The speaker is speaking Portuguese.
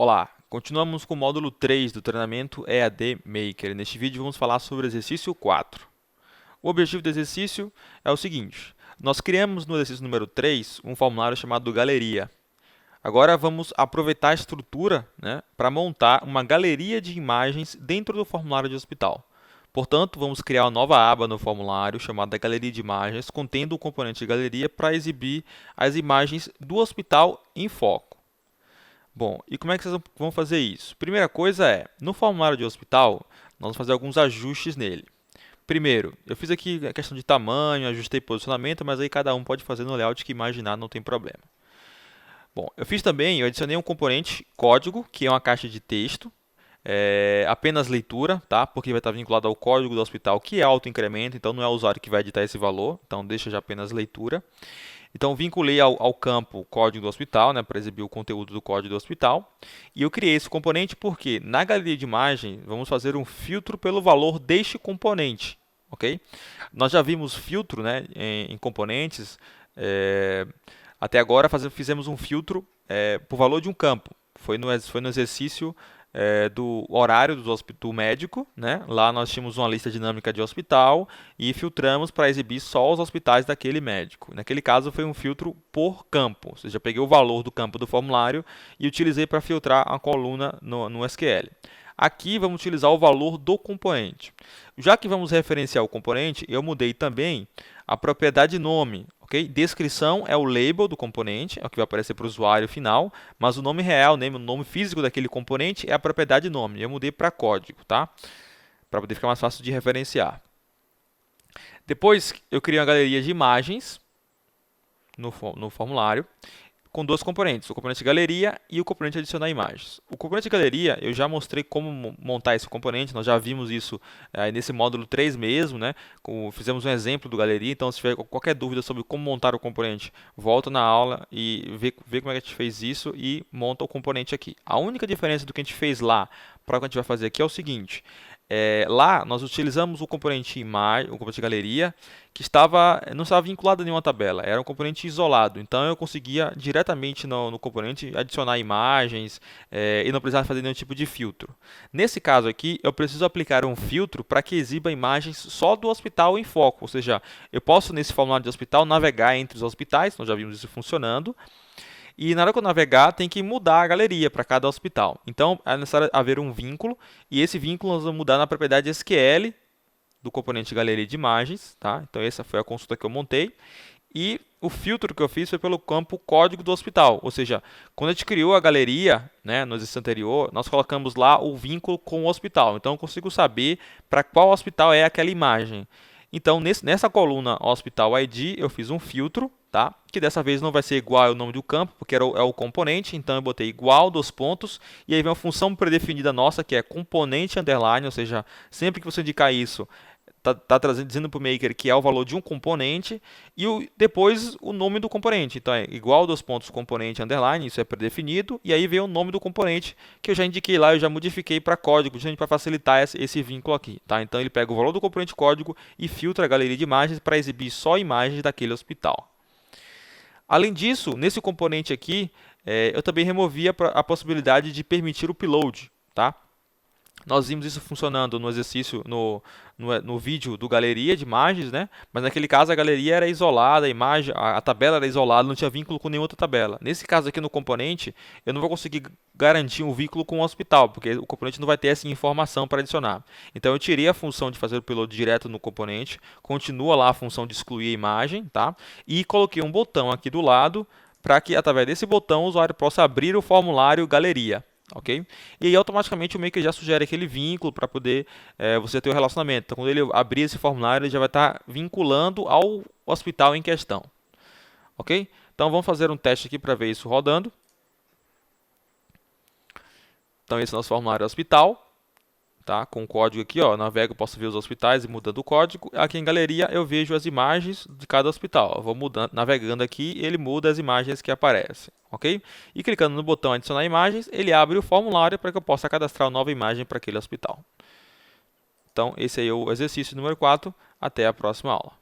Olá, continuamos com o módulo 3 do treinamento EAD Maker. Neste vídeo vamos falar sobre o exercício 4. O objetivo do exercício é o seguinte: nós criamos no exercício número 3 um formulário chamado Galeria. Agora vamos aproveitar a estrutura, para montar uma galeria de imagens dentro do formulário de hospital. Portanto, vamos criar uma nova aba no formulário chamada Galeria de Imagens, contendo o componente de galeria para exibir as imagens do hospital em foco. Bom, e como é que vocês vão fazer isso? Primeira coisa é, no formulário de hospital, nós vamos fazer alguns ajustes nele. Primeiro, eu fiz aqui a questão de tamanho, ajustei posicionamento, mas aí cada um pode fazer no layout que imaginar, não tem problema. Bom, eu adicionei um componente código, que é uma caixa de texto, apenas leitura, tá? Porque vai estar vinculado ao código do hospital, que é autoincremento, então não é o usuário que vai editar esse valor, então deixa já apenas leitura. Então, vinculei ao campo código do hospital, para exibir o conteúdo do código do hospital. E eu criei esse componente porque, na galeria de imagem, vamos fazer um filtro pelo valor deste componente. Ok? Nós já vimos filtro em componentes. Até agora, fizemos um filtro por valor de um campo. Foi no exercício do horário do médico, Lá nós tínhamos uma lista dinâmica de hospital e filtramos para exibir só os hospitais daquele médico. Naquele caso foi um filtro por campo, ou seja, eu peguei o valor do campo do formulário e utilizei para filtrar a coluna no SQL. Aqui vamos utilizar o valor do componente. Já que vamos referenciar o componente, eu mudei também a propriedade nome. Okay? Descrição é o label do componente, é o que vai aparecer para o usuário final, mas o nome real, o nome físico daquele componente é a propriedade nome. Eu mudei para código, tá? Para poder ficar mais fácil de referenciar. Depois eu criei uma galeria de imagens no formulário, com dois componentes, o componente galeria e o componente adicionar imagens. O componente galeria, eu já mostrei como montar esse componente, nós já vimos isso nesse módulo 3 mesmo, fizemos um exemplo do galeria, então se tiver qualquer dúvida sobre como montar o componente, volta na aula e vê como é que a gente fez isso e monta o componente aqui. A única diferença do que a gente fez lá para o que a gente vai fazer aqui é o seguinte: lá nós utilizamos o componente imagem, o componente galeria, que não estava vinculado a nenhuma tabela, era um componente isolado. Então eu conseguia diretamente no componente adicionar imagens e não precisava fazer nenhum tipo de filtro. Nesse caso aqui, eu preciso aplicar um filtro para que exiba imagens só do hospital em foco. Ou seja, eu posso nesse formulário de hospital navegar entre os hospitais, nós já vimos isso funcionando. E na hora que eu navegar, tem que mudar a galeria para cada hospital. Então, é necessário haver um vínculo, e esse vínculo nós vamos mudar na propriedade SQL do componente galeria de imagens. Tá? Então, essa foi a consulta que eu montei. E o filtro que eu fiz foi pelo campo código do hospital. Ou seja, quando a gente criou a galeria, no exercício anterior, nós colocamos lá o vínculo com o hospital. Então, eu consigo saber para qual hospital é aquela imagem. Então, nessa coluna Hospital ID, eu fiz um filtro, tá? Que dessa vez não vai ser igual ao nome do campo, porque é o componente, então eu botei igual dos pontos, e aí vem uma função predefinida nossa, que é componente underline, ou seja, sempre que você indicar isso, dizendo para o Maker que é o valor de um componente, e depois o nome do componente. Então é igual dos pontos componente underline, isso é predefinido, e aí vem o nome do componente, que eu já indiquei lá, eu já modifiquei para código, justamente para facilitar esse vínculo aqui. Tá? Então ele pega o valor do componente código e filtra a galeria de imagens para exibir só imagens daquele hospital. Além disso, nesse componente aqui, eu também removi a possibilidade de permitir o upload. Tá? Nós vimos isso funcionando no exercício, no vídeo do galeria de imagens, mas naquele caso a galeria era isolada, a tabela era isolada, não tinha vínculo com nenhuma outra tabela. Nesse caso aqui no componente, eu não vou conseguir garantir um vínculo com o hospital, porque o componente não vai ter essa informação para adicionar. Então eu tirei a função de fazer o upload direto no componente, continua lá a função de excluir a imagem, tá? E coloquei um botão aqui do lado, para que através desse botão o usuário possa abrir o formulário galeria. Okay? E aí automaticamente o Maker já sugere aquele vínculo para poder você ter o relacionamento. Então, quando ele abrir esse formulário, ele já vai estar vinculando ao hospital em questão. Ok? Então vamos fazer um teste aqui para ver isso rodando. Então esse é o nosso formulário hospital. Tá? Com o código aqui, navego, posso ver os hospitais e mudando o código. Aqui em galeria eu vejo as imagens de cada hospital. Eu vou navegando aqui e ele muda as imagens que aparecem. Ok? E clicando no botão adicionar imagens, ele abre o formulário para que eu possa cadastrar uma nova imagem para aquele hospital. Então esse aí é o exercício número 4. Até a próxima aula.